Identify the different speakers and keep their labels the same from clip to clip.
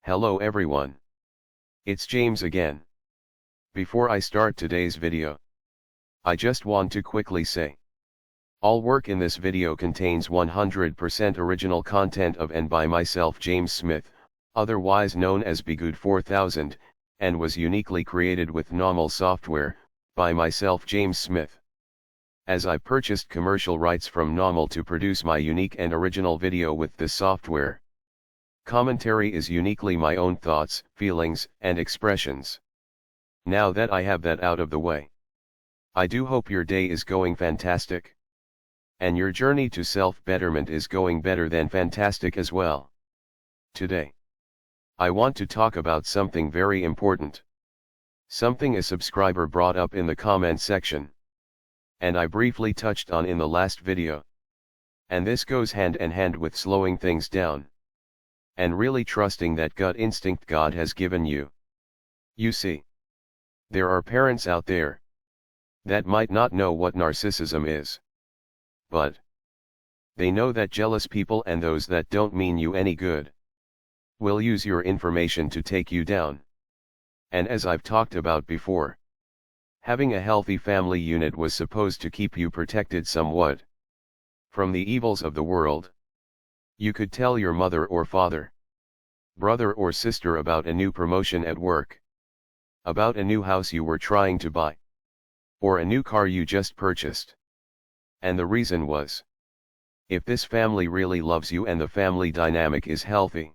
Speaker 1: Hello everyone. It's James again. Before I start today's video, I just want to quickly say, all work in this video contains 100% original content of and by myself James Smith, otherwise known as Bgood 4000, and was uniquely created with NAWMAL software, by myself James Smith. As I purchased commercial rights from NAWMAL to produce my unique and original video with this software. Commentary is uniquely my own thoughts, feelings, and expressions. Now that I have that out of the way, I do hope your day is going fantastic. And your journey to self-betterment is going better than fantastic as well. Today, I want to talk about something very important. Something a subscriber brought up in the comment section. And I briefly touched on in the last video. And this goes hand in hand with slowing things down. And really trusting that gut instinct God has given you. You see, there are parents out there that might not know what narcissism is. But they know that jealous people and those that don't mean you any good will use your information to take you down. And as I've talked about before, having a healthy family unit was supposed to keep you protected somewhat from the evils of the world. You could tell your mother or father, brother or sister about a new promotion at work, about a new house you were trying to buy, or a new car you just purchased. And the reason was, if this family really loves you and the family dynamic is healthy,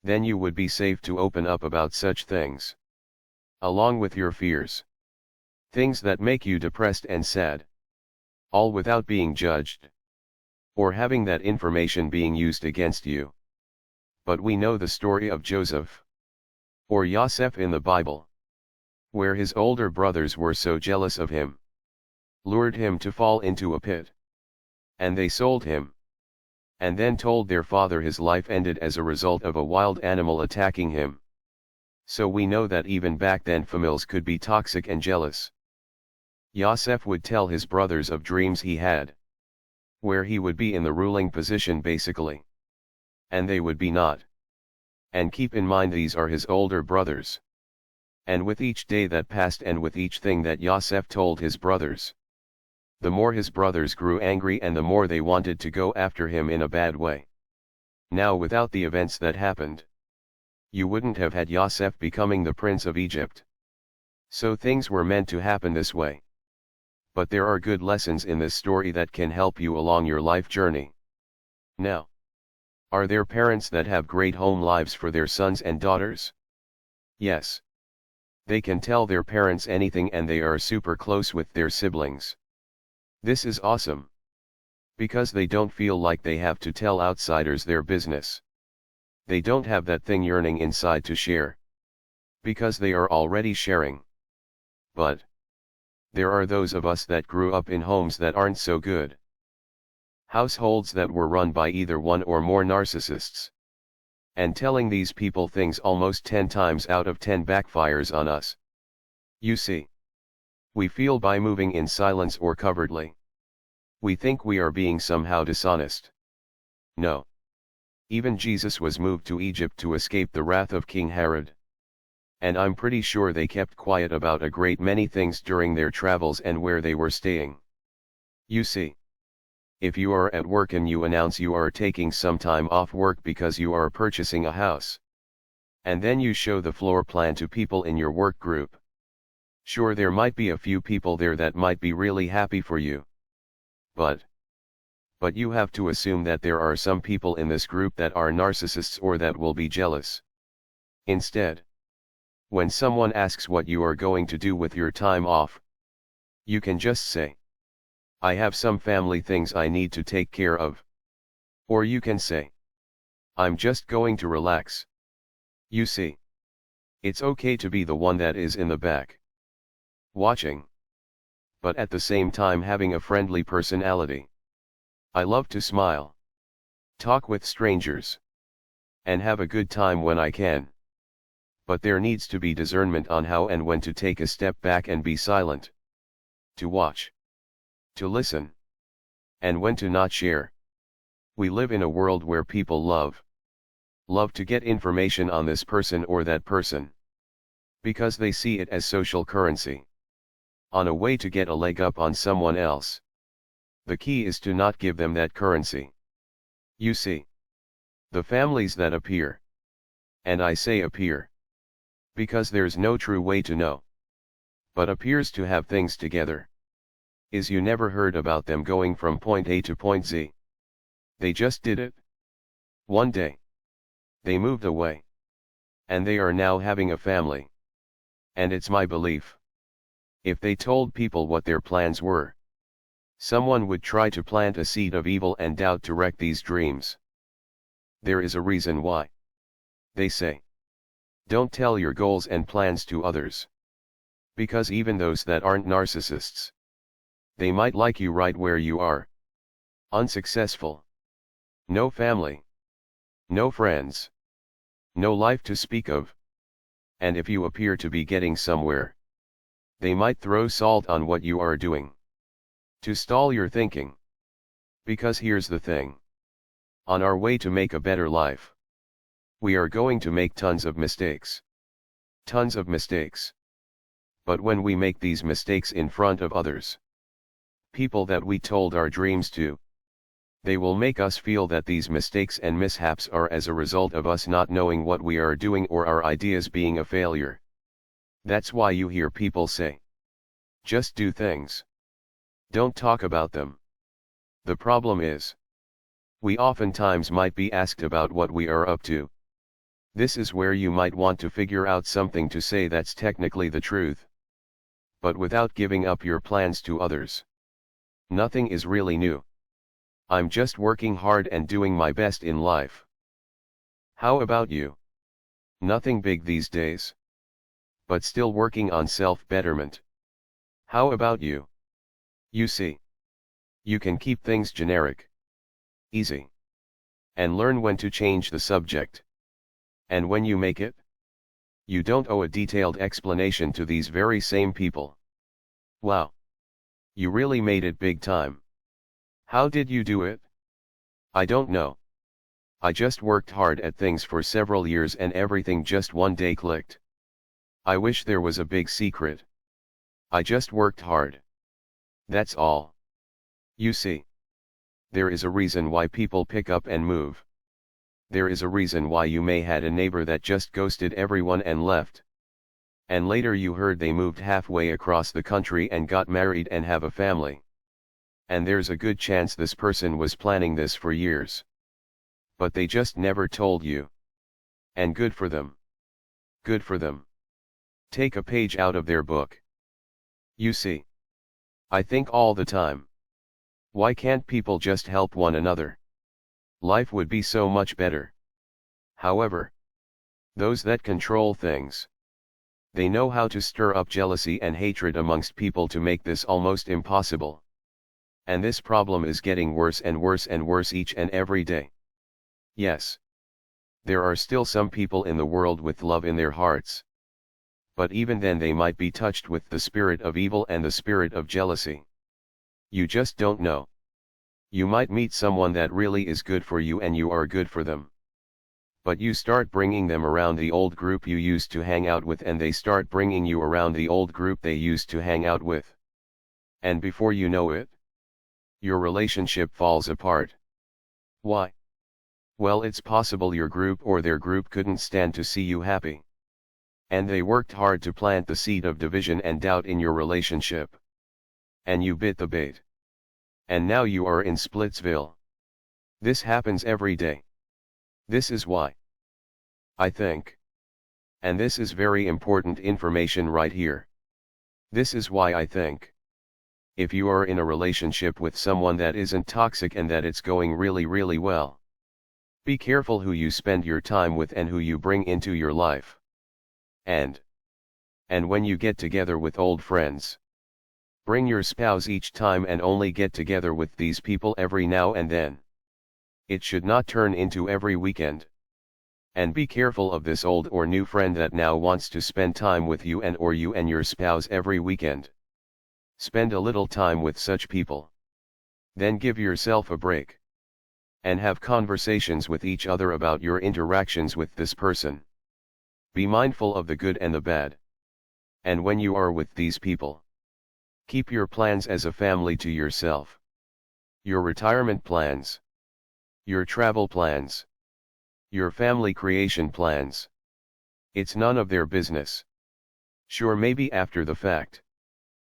Speaker 1: then you would be safe to open up about such things, along with your fears. Things that make you depressed and sad. All without being judged, or having that information being used against you. But we know the story of Joseph, or Yosef in the Bible, where his older brothers were so jealous of him, lured him to fall into a pit, and they sold him, and then told their father his life ended as a result of a wild animal attacking him. So we know that even back then families could be toxic and jealous. Yosef would tell his brothers of dreams he had, where he would be in the ruling position basically, and they would be not. And keep in mind these are his older brothers. And with each day that passed and with each thing that Yosef told his brothers, the more his brothers grew angry and the more they wanted to go after him in a bad way. Now without the events that happened, you wouldn't have had Yosef becoming the prince of Egypt. So things were meant to happen this way. But there are good lessons in this story that can help you along your life journey. Now, are there parents that have great home lives for their sons and daughters? Yes. They can tell their parents anything and they are super close with their siblings. This is awesome. Because they don't feel like they have to tell outsiders their business. They don't have that thing yearning inside to share. Because they are already sharing. But there are those of us that grew up in homes that aren't so good. Households that were run by either one or more narcissists. And telling these people things almost 10 times out of 10 backfires on us. You see, we feel by moving in silence or covertly, we think we are being somehow dishonest. No. Even Jesus was moved to Egypt to escape the wrath of King Herod. And I'm pretty sure they kept quiet about a great many things during their travels and where they were staying. You see, if you are at work and you announce you are taking some time off work because you are purchasing a house, and then you show the floor plan to people in your work group, sure there might be a few people there that might be really happy for you. But you have to assume that there are some people in this group that are narcissists or that will be jealous. Instead, when someone asks what you are going to do with your time off, you can just say, I have some family things I need to take care of. Or you can say, I'm just going to relax. You see, it's okay to be the one that is in the back, watching, but at the same time having a friendly personality. I love to smile, talk with strangers, and have a good time when I can. But there needs to be discernment on how and when to take a step back and be silent, to watch, to listen, and when to not share. We live in a world where people love love to get information on this person or that person. Because they see it as social currency. On a way to get a leg up on someone else. The key is to not give them that currency. You see. The families that appear. And I say appear. Because there's no true way to know. But appears to have things together. Is you never heard about them going from point A to point Z. They just did it. One day. They moved away. And they are now having a family. And it's my belief. If they told people what their plans were, someone would try to plant a seed of evil and doubt to wreck these dreams. There is a reason why. They say. Don't tell your goals and plans to others. Because even those that aren't narcissists, they might like you right where you are. Unsuccessful. No family. No friends. No life to speak of. And if you appear to be getting somewhere, they might throw salt on what you are doing. To stall your thinking. Because here's the thing. On our way to make a better life, we are going to make tons of mistakes. Tons of mistakes. But when we make these mistakes in front of others, people that we told our dreams to, they will make us feel that these mistakes and mishaps are as a result of us not knowing what we are doing or our ideas being a failure. That's why you hear people say, just do things. Don't talk about them. The problem is, we oftentimes might be asked about what we are up to. This is where you might want to figure out something to say that's technically the truth. But without giving up your plans to others. Nothing is really new. I'm just working hard and doing my best in life. How about you? Nothing big these days. But still working on self-betterment. How about you? You see. You can keep things generic. Easy. And learn when to change the subject. And when you make it, you don't owe a detailed explanation to these very same people. Wow. You really made it big time. How did you do it? I don't know. I just worked hard at things for several years and everything just one day clicked. I wish there was a big secret. I just worked hard. That's all. You see. There is a reason why people pick up and move. There is a reason why you may had a neighbor that just ghosted everyone and left. And later you heard they moved halfway across the country and got married and have a family. And there's a good chance this person was planning this for years. But they just never told you. And good for them. Good for them. Take a page out of their book. You see. I think all the time. Why can't people just help one another? Life would be so much better. However, those that control things, they know how to stir up jealousy and hatred amongst people to make this almost impossible. And this problem is getting worse and worse and worse each and every day. Yes. There are still some people in the world with love in their hearts. But even then they might be touched with the spirit of evil and the spirit of jealousy. You just don't know. You might meet someone that really is good for you and you are good for them. But you start bringing them around the old group you used to hang out with and they start bringing you around the old group they used to hang out with. And before you know it, your relationship falls apart. Why? Well, it's possible your group or their group couldn't stand to see you happy. And they worked hard to plant the seed of division and doubt in your relationship. And you bit the bait. And now you are in Splitsville. This happens every day. This is why. I think. And this is very important information right here. This is why I think. If you are in a relationship with someone that isn't toxic and that it's going really really well, be careful who you spend your time with and who you bring into your life. And when you get together with old friends, bring your spouse each time and only get together with these people every now and then. It should not turn into every weekend. And be careful of this old or new friend that now wants to spend time with you and or you and your spouse every weekend. Spend a little time with such people. Then give yourself a break. And have conversations with each other about your interactions with this person. Be mindful of the good and the bad. And when you are with these people, keep your plans as a family to yourself. Your retirement plans. Your travel plans. Your family creation plans. It's none of their business. Sure, maybe after the fact,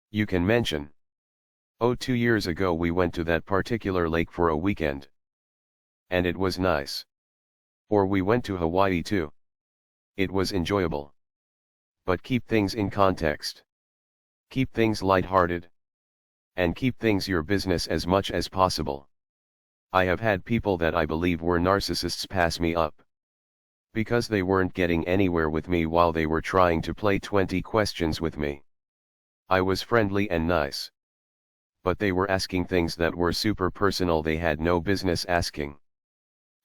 Speaker 1: you can mention, oh, 2 years ago we went to that particular lake for a weekend. And it was nice. Or we went to Hawaii too. It was enjoyable. But keep things in context. Keep things lighthearted. And keep things your business as much as possible. I have had people that I believe were narcissists pass me up. Because they weren't getting anywhere with me while they were trying to play 20 questions with me. I was friendly and nice. But they were asking things that were super personal they had no business asking.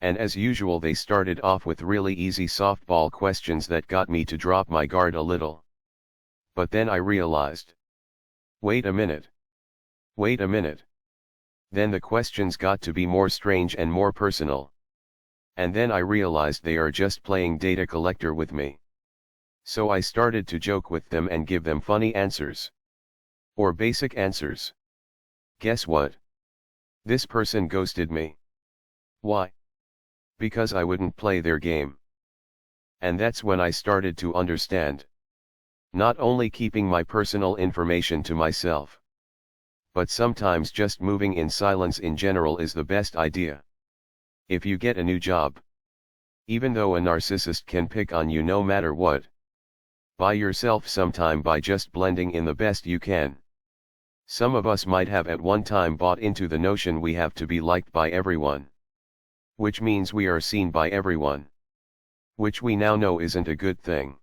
Speaker 1: And as usual they started off with really easy softball questions that got me to drop my guard a little. But then I realized. Wait a minute. Wait a minute. Then the questions got to be more strange and more personal. And then I realized they are just playing data collector with me. So I started to joke with them and give them funny answers. Or basic answers. Guess what? This person ghosted me. Why? Because I wouldn't play their game. And that's when I started to understand. Not only keeping my personal information to myself, but sometimes just moving in silence in general is the best idea. If you get a new job, even though a narcissist can pick on you no matter what, buy yourself some time by just blending in the best you can. Some of us might have at one time bought into the notion we have to be liked by everyone. Which means we are seen by everyone. Which we now know isn't a good thing.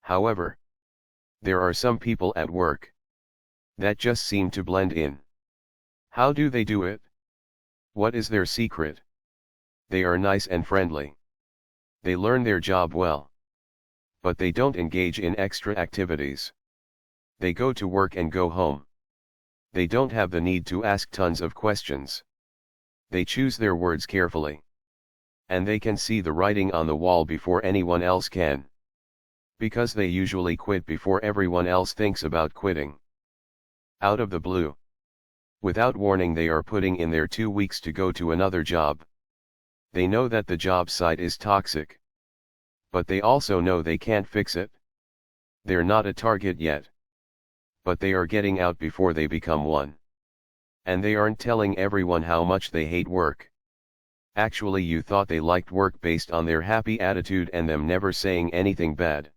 Speaker 1: However, there are some people at work that just seem to blend in. How do they do it? What is their secret? They are nice and friendly. They learn their job well. But they don't engage in extra activities. They go to work and go home. They don't have the need to ask tons of questions. They choose their words carefully. And they can see the writing on the wall before anyone else can. Because they usually quit before everyone else thinks about quitting. Out of the blue. Without warning, they are putting in their 2 weeks to go to another job. They know that the job site is toxic. But they also know they can't fix it. They're not a target yet. But they are getting out before they become one. And they aren't telling everyone how much they hate work. Actually, you thought they liked work based on their happy attitude and them never saying anything bad.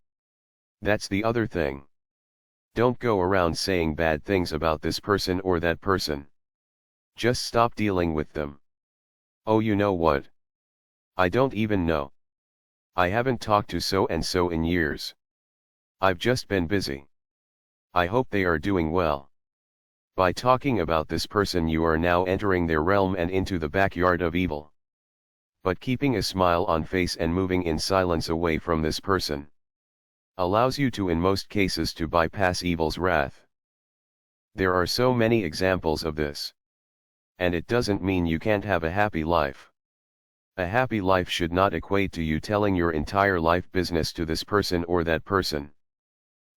Speaker 1: That's the other thing. Don't go around saying bad things about this person or that person. Just stop dealing with them. Oh, you know what? I don't even know. I haven't talked to so and so in years. I've just been busy. I hope they are doing well. By talking about this person, you are now entering their realm and into the backyard of evil. But keeping a smile on face and moving in silence away from this person allows you to, in most cases, to bypass evil's wrath. There are so many examples of this. And it doesn't mean you can't have a happy life. A happy life should not equate to you telling your entire life business to this person or that person.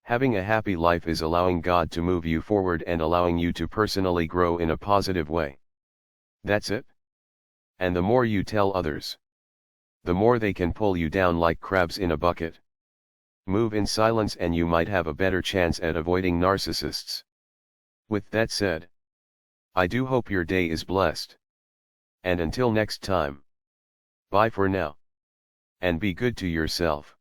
Speaker 1: Having a happy life is allowing God to move you forward and allowing you to personally grow in a positive way. That's it. And the more you tell others, the more they can pull you down like crabs in a bucket. Move in silence and you might have a better chance at avoiding narcissists. With that said, I do hope your day is blessed. And until next time, bye for now. And be good to yourself.